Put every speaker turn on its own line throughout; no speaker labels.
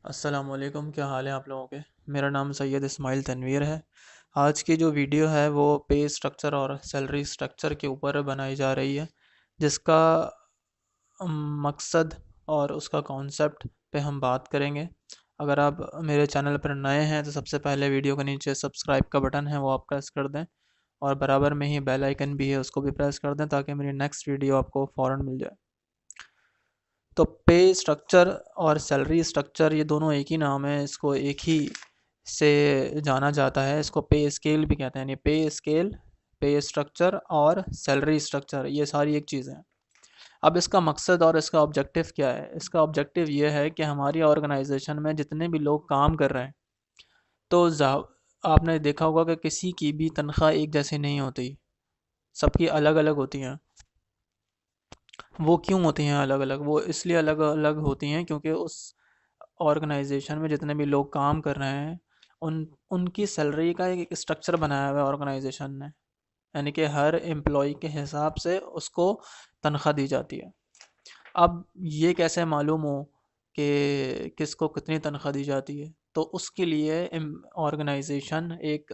अस्सलामुअलैकुम, क्या हाल है आप लोगों के। मेरा नाम सैयद इस्माइल तनवीर है। आज की जो वीडियो है वो पे स्ट्रक्चर और सैलरी स्ट्रक्चर के ऊपर बनाई जा रही है, जिसका मकसद और उसका कॉन्सेप्ट पे हम बात करेंगे। अगर आप मेरे चैनल पर नए हैं तो सबसे पहले वीडियो के नीचे सब्सक्राइब का बटन है वो आप प्रेस कर दें, और बराबर में ही बेल आइकन भी है उसको भी प्रेस कर दें ताकि मेरी नेक्स्ट वीडियो आपको फ़ौरन मिल जाए। तो पे स्ट्रक्चर और सैलरी स्ट्रक्चर ये दोनों एक ही नाम है, इसको एक ही से जाना जाता है। इसको पे स्केल भी कहते हैं, यानी पे स्केल, पे स्ट्रक्चर और सैलरी स्ट्रक्चर ये सारी एक चीज़ है। अब इसका मकसद और इसका ऑब्जेक्टिव क्या है? इसका ऑब्जेक्टिव ये है कि हमारी ऑर्गेनाइजेशन में जितने भी लोग काम कर रहे हैं, तो आपने देखा होगा कि किसी की भी तनख्वाह एक जैसी नहीं होती, सबकी अलग अलग होती हैं। वो क्यों होती हैं अलग अलग? वो इसलिए अलग अलग होती हैं क्योंकि उस ऑर्गेनाइजेशन में जितने भी लोग काम कर रहे हैं, उनकी सैलरी का एक स्ट्रक्चर बनाया हुआ है ऑर्गेनाइजेशन ने, यानी कि हर एम्प्लॉय के हिसाब से उसको तनख्वाह दी जाती है। अब ये कैसे मालूम हो कि किसको कितनी तनख्वाह दी जाती है? तो उसके लिए ऑर्गेनाइजेशन एक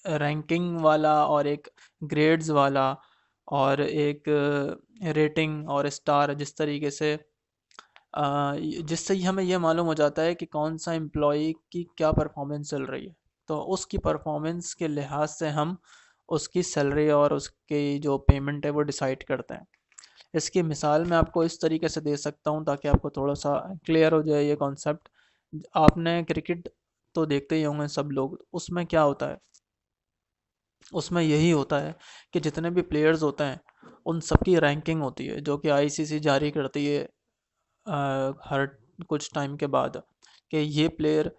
रैंकिंग वाला और एक ग्रेड्स वाला और एक रेटिंग और स्टार, जिस तरीके से जिससे ही हमें यह मालूम हो जाता है कि कौन सा एम्प्लॉई की क्या परफॉर्मेंस चल रही है। तो उसकी परफॉर्मेंस के लिहाज से हम उसकी सैलरी और उसकी जो पेमेंट है वो डिसाइड करते हैं। इसकी मिसाल मैं आपको इस तरीके से दे सकता हूँ ताकि आपको थोड़ा सा क्लियर हो जाए ये कॉन्सेप्ट। आपने क्रिकेट तो देखते ही होंगे सब लोग, उसमें क्या होता है? उसमें यही होता है कि जितने भी प्लेयर्स होते हैं उन सबकी रैंकिंग होती है, जो कि आईसीसी जारी करती है हर कुछ टाइम के बाद, कि ये प्लेयर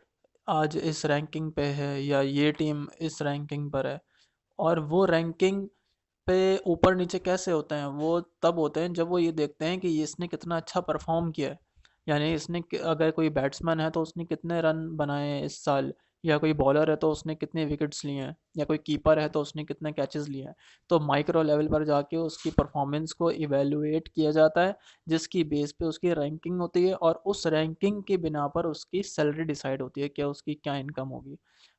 आज इस रैंकिंग पे है या ये टीम इस रैंकिंग पर है। और वो रैंकिंग पे ऊपर नीचे कैसे होते हैं? वो तब होते हैं जब वो ये देखते हैं कि ये इसने कितना अच्छा परफॉर्म किया है। यानी अगर कोई बैट्समैन है तो उसने कितने रन बनाए हैं इस साल, या कोई बॉलर है तो उसने कितने विकेट्स लिए हैं, या कोई कीपर है तो उसने कितने कैचेस लिए हैं। तो माइक्रो लेवल पर जाके उसकी परफॉर्मेंस को इवेलुएट किया जाता है, जिसकी बेस पे उसकी रैंकिंग होती है, और उस रैंकिंग की बिना पर उसकी सैलरी डिसाइड होती है कि उसकी क्या इनकम होगी।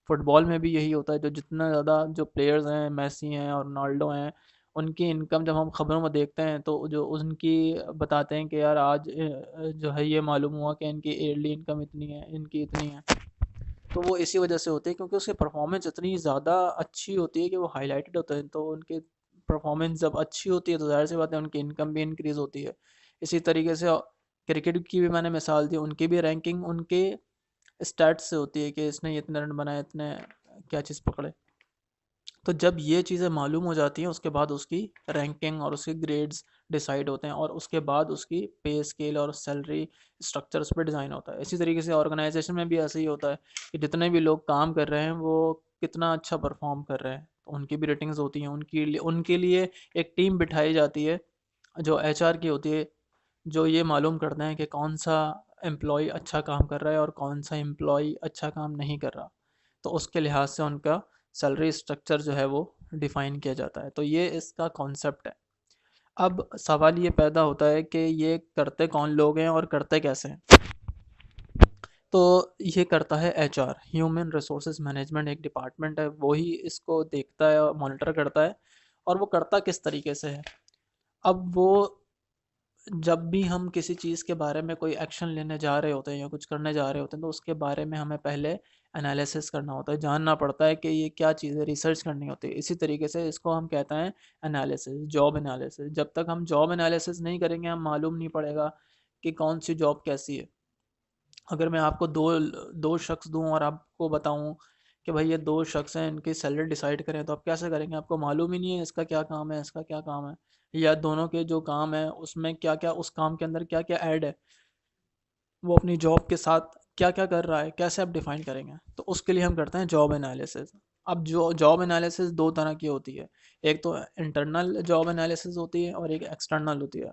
फुटबॉल में भी यही होता है, जो जितना ज़्यादा जो प्लेयर्स हैं, मेसी हैं और रोनाल्डो हैं, उनकी इनकम जब हम खबरों में देखते हैं तो जो उनकी बताते हैं कि यार आज जो है ये मालूम हुआ कि इनकी ईयरली इनकम इतनी है, इनकी इतनी है। तो वो इसी वजह से होती है क्योंकि उसकी परफॉर्मेंस इतनी ज़्यादा अच्छी होती है कि वो हाईलाइटेड होते हैं। तो उनकी परफॉर्मेंस जब अच्छी होती है तो ज़ाहिर सी बात है उनकी इनकम भी इंक्रीज़ होती है। इसी तरीके से क्रिकेट की भी मैंने मिसाल दी, उनकी भी रैंकिंग उनके स्टैट्स से होती है कि इसने इतने रन बनाए, इतने कैचेस पकड़े। तो जब ये चीज़ें मालूम हो जाती हैं उसके बाद उसकी रैंकिंग और उसके ग्रेड्स डिसाइड होते हैं, और उसके बाद उसकी पे स्केल और सैलरी स्ट्रक्चर उस पर डिज़ाइन होता है। इसी तरीके से ऑर्गेनाइजेशन में भी ऐसे ही होता है कि जितने भी लोग काम कर रहे हैं वो कितना अच्छा परफॉर्म कर रहे हैं, तो उनकी भी रेटिंग्स होती हैं। उनके लिए एक टीम बिठाई जाती है जो एचआर की होती है, जो ये मालूम करते हैं कि कौन सा एम्प्लॉय अच्छा काम कर रहा है और कौन सा एम्प्लॉय अच्छा काम नहीं कर रहा। तो उसके लिहाज से उनका सैलरी स्ट्रक्चर जो है वो डिफ़ाइन किया जाता है। तो ये इसका कॉन्सेप्ट है। अब सवाल ये पैदा होता है कि ये करते कौन लोग हैं और करते कैसे हैं? तो ये करता है एचआर, ह्यूमन रिसोर्सेज मैनेजमेंट, एक डिपार्टमेंट है, वही इसको देखता है और मॉनिटर करता है। और वो करता किस तरीके से है? अब वो जब भी हम किसी चीज़ के बारे में कोई एक्शन लेने जा रहे होते हैं या कुछ करने जा रहे होते हैं तो उसके बारे में हमें पहले एनालिसिस करना होता है, जानना पड़ता है कि ये क्या चीज़ है, रिसर्च करनी होती है। इसी तरीके से इसको हम कहते हैं एनालिसिस, जॉब एनालिसिस। जब तक हम जॉब एनालिसिस नहीं करेंगे हम मालूम नहीं पड़ेगा कि कौन सी जॉब कैसी है। अगर मैं आपको दो दो शख्स दूं और आपको बताऊं कि भाई ये दो शख्स हैं, इनकी सैलरी डिसाइड करें, तो आप कैसे करेंगे? आपको मालूम ही नहीं है इसका क्या काम है, इसका क्या काम है, या दोनों के जो काम है उसमें क्या क्या, उस काम के अंदर क्या क्या ऐड है, वो अपनी जॉब के साथ क्या क्या कर रहा है, कैसे आप डिफाइन करेंगे? तो उसके लिए हम करते हैं जॉब एनालिसिस। अब जो जॉब एनालिसिस दो तरह की होती है, एक तो इंटरनल जॉब एनालिसिस होती है और एक एक्सटर्नल होती है।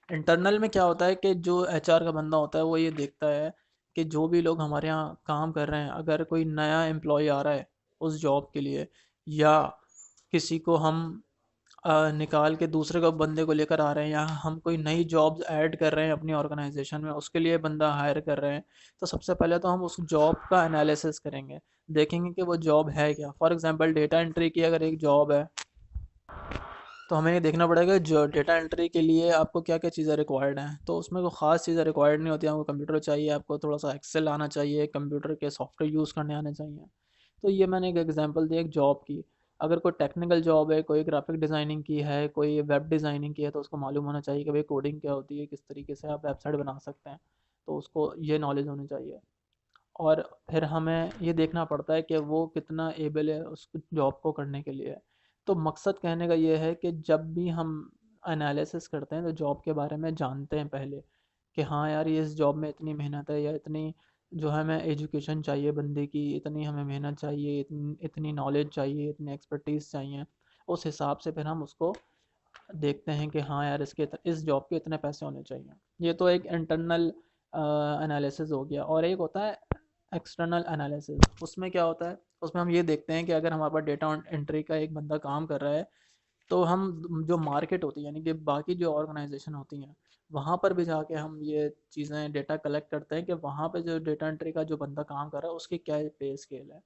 इंटरनल में क्या होता है कि जो एचआर का बंदा होता है वो ये देखता है कि जो भी लोग हमारे यहाँ काम कर रहे हैं, अगर कोई नया एम्प्लॉय आ रहा है उस जॉब के लिए, या किसी को हम निकाल के दूसरे को बंदे को लेकर आ रहे हैं, या हम कोई नई जॉब्स ऐड कर रहे हैं अपनी ऑर्गेनाइजेशन में, उसके लिए बंदा हायर कर रहे हैं, तो सबसे पहले तो हम उस जॉब का एनालिसिस करेंगे, देखेंगे कि वो जॉब है क्या। फॉर एग्जांपल डेटा एंट्री की अगर एक जॉब है, तो हमें ये देखना पड़ेगा जो डेटा एंट्री के लिए आपको क्या क्या चीज़ें रिक्वायर्ड हैं। तो उसमें कोई ख़ास चीज़ें रिक्वायर्ड नहीं होती, आपको कंप्यूटर चाहिए, आपको थोड़ा सा एक्सेल आना चाहिए, कंप्यूटर के सॉफ्टवेयर यूज़ करने आने चाहिए। तो ये मैंने एक एग्जांपल दी एक जॉब की। अगर कोई टेक्निकल जॉब है, कोई ग्राफिक डिज़ाइनिंग की है, कोई वेब डिज़ाइनिंग की है, तो उसको मालूम होना चाहिए कि भाई कोडिंग क्या होती है, किस तरीके से आप वेबसाइट बना सकते हैं, तो उसको ये नॉलेज होनी चाहिए। और फिर हमें ये देखना पड़ता है कि वो कितना एबल है उस जॉब को करने के लिए। तो मकसद कहने का ये है कि जब भी हम एनालिसिस करते हैं तो जॉब के बारे में जानते हैं पहले, कि हाँ यार ये इस जॉब में इतनी मेहनत है, या इतनी जो है हमें एजुकेशन चाहिए बंदे की, इतनी हमें मेहनत चाहिए, इतनी नॉलेज चाहिए, इतनी एक्सपर्टीज़ चाहिए। उस हिसाब से फिर हम उसको देखते हैं कि हाँ यार इस जॉब के इतने पैसे होने चाहिए। ये तो एक इंटरनल एनालिसिस हो गया। और एक होता है एक्सटर्नल एनालिसिस। उसमें क्या होता है, उसमें हम ये देखते हैं कि अगर हमारे पास डेटा एंट्री का एक बंदा काम कर रहा है, तो हम जो मार्केट होती है, यानी कि बाकी जो ऑर्गेनाइजेशन होती हैं, वहाँ पर भी जाके हम ये चीज़ें डेटा कलेक्ट करते हैं कि वहाँ पे जो डेटा एंट्री का जो बंदा काम कर रहा है उसकी क्या पे स्केल है।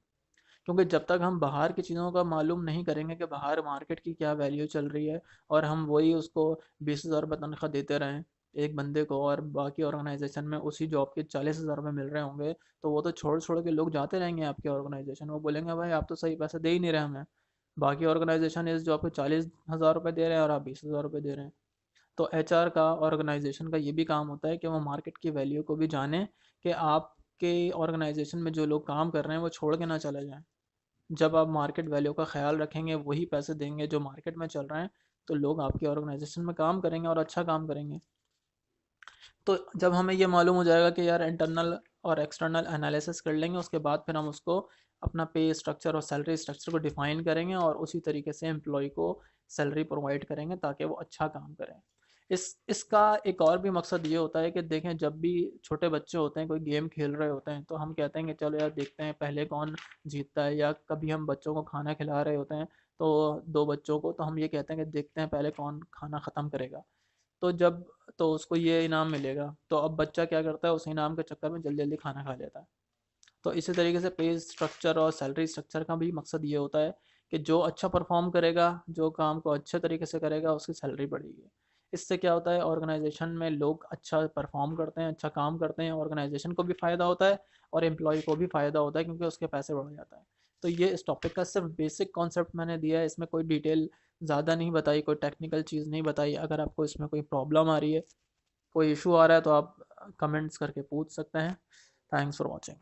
क्योंकि जब तक हम बाहर की चीज़ों का मालूम नहीं करेंगे कि बाहर मार्केट की क्या वैल्यू चल रही है, और हम वही उसको 20,000 रुपये तनख्वाह देते रहें एक बंदे को, और बाकी ऑर्गेनाइजेशन में उसी जॉब के 40,000 रुपये मिल रहे होंगे, तो वो तो छोड़ छोड़ के लोग जाते रहेंगे आपके ऑर्गेनाइजेशन। वो बोलेंगे भाई आप तो सही पैसे दे ही नहीं रहे हमें, बाकी ऑर्गेनाइजेशन इस जॉब पे 40,000 रुपये दे रहे हैं और आप 20,000 रुपये दे रहे हैं। तो एचआर का, ऑर्गेनाइजेशन का ये भी काम होता है कि वो मार्केट की वैल्यू को भी जाने, कि आपके ऑर्गेनाइजेशन में जो लोग काम कर रहे हैं वो छोड़ के ना चले जाएं। जब आप मार्केट वैल्यू का ख्याल रखेंगे, वही पैसे देंगे जो मार्केट में चल रहे हैं, तो लोग आपकी ऑर्गेनाइजेशन में काम करेंगे और अच्छा काम करेंगे। तो जब हमें ये मालूम हो जाएगा कि यार इंटरनल और एक्सटर्नल एनालिसिस कर लेंगे, उसके बाद फिर हम उसको अपना पे स्ट्रक्चर और सैलरी स्ट्रक्चर को डिफाइन करेंगे, और उसी तरीके से एम्प्लॉय को सैलरी प्रोवाइड करेंगे ताकि वो अच्छा काम करें। इसका एक और भी मकसद ये होता है कि देखें, जब भी छोटे बच्चे होते हैं कोई गेम खेल रहे होते हैं, तो हम कहते हैं कि चलो यार देखते हैं पहले कौन जीतता है। या कभी हम बच्चों को खाना खिला रहे होते हैं, तो दो बच्चों को, तो हम ये कहते हैं कि देखते हैं पहले कौन खाना ख़त्म करेगा, तो जब तो उसको ये इनाम मिलेगा। तो अब बच्चा क्या करता है, उस इनाम के चक्कर में जल्दी जल्दी खाना खा लेता है। तो इसी तरीके से पे स्ट्रक्चर और सैलरी स्ट्रक्चर का भी मकसद ये होता है कि जो अच्छा परफॉर्म करेगा, जो काम को अच्छे तरीके से करेगा, उसकी सैलरी बढ़ेगी। इससे क्या होता है, ऑर्गेनाइजेशन में लोग अच्छा परफॉर्म करते हैं, अच्छा काम करते हैं, ऑर्गेनाइजेशन को भी फ़ायदा होता है और एम्प्लॉय को भी फ़ायदा होता है, क्योंकि उसके पैसे बढ़ जाता है। तो ये इस टॉपिक का सिर्फ बेसिक कॉन्सेप्ट मैंने दिया है, इसमें कोई डिटेल ज़्यादा नहीं बताई, कोई टेक्निकल चीज़ नहीं बताई। अगर आपको इसमें कोई प्रॉब्लम आ रही है, कोई इशू आ रहा है, तो आप कमेंट्स करके पूछ सकते हैं। Thanks for watching.